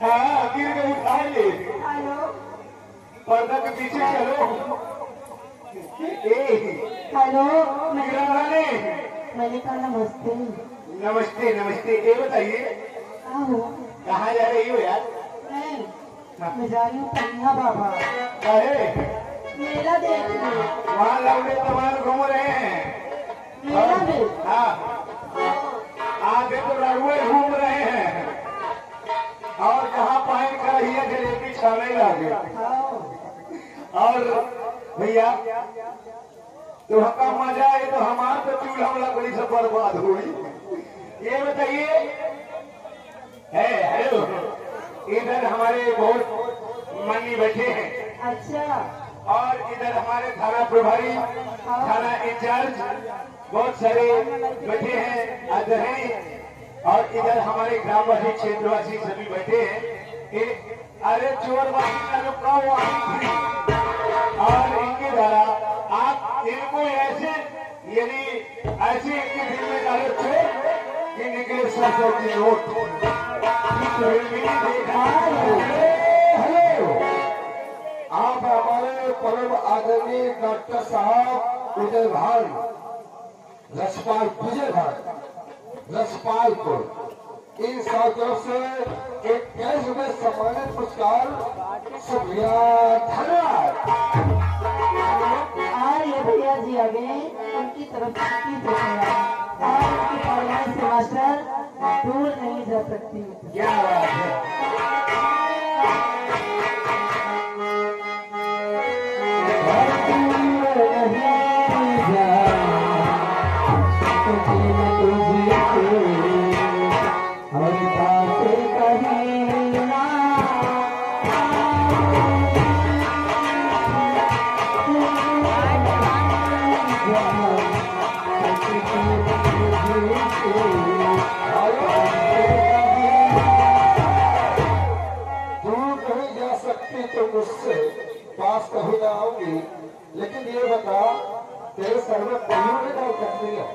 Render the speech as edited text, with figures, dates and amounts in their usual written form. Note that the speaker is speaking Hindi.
हाँ गिर गई उठाइए। हेलो पर्दा के पीछे चलो। हेलो मैंने कहा नमस्ते। नमस्ते नमस्ते। ये बताइए कहाँ जा रही हो यार? मैं जा रही हूँ कन्या बाबा मेला देखने। वहाँ लौड़े तमाम घूम रहे हैं मेला में। हाँ आगे तो रघुए घूम रहे हैं और जहाँ पानी का रही है जलेबी छाने लगे। और भैया तुमका मजा है तो हमार तो चूल्हा लकड़ी से बर्बाद हुई। ये बताइए है हेलो इधर हमारे बहुत मनी बैठे हैं। अच्छा। और इधर हमारे थाना प्रभारी थाना इंचार्ज बहुत सारे बैठे हैं अग्रणी। और इधर हमारे ग्रामवासी क्षेत्रवासी सभी बैठे हैं। अरे चोरवासी का लोग का और इनके द्वारा आप इनको ऐसे यानी ऐसे इनके दिल में डालो चोर कि निकले 100 की नोट। आप हमारे परम आदरणीय डॉक्टर साहब उदय भाई रसपाल विजय भाई रसपालपुर इन सब तरफ से एक कैश में सम्मानित पुरस्कार शुक्रिया धन्यवाद। ये भैया जी आ गए उनकी तरफ से और उनकी फरमाइश से मास्टर दूर नहीं जा सकती। क्या बात है। तो मुझसे पास कभी ना आऊंगी, लेकिन ये बता तेरे सर में पहियों ने क्या करती है?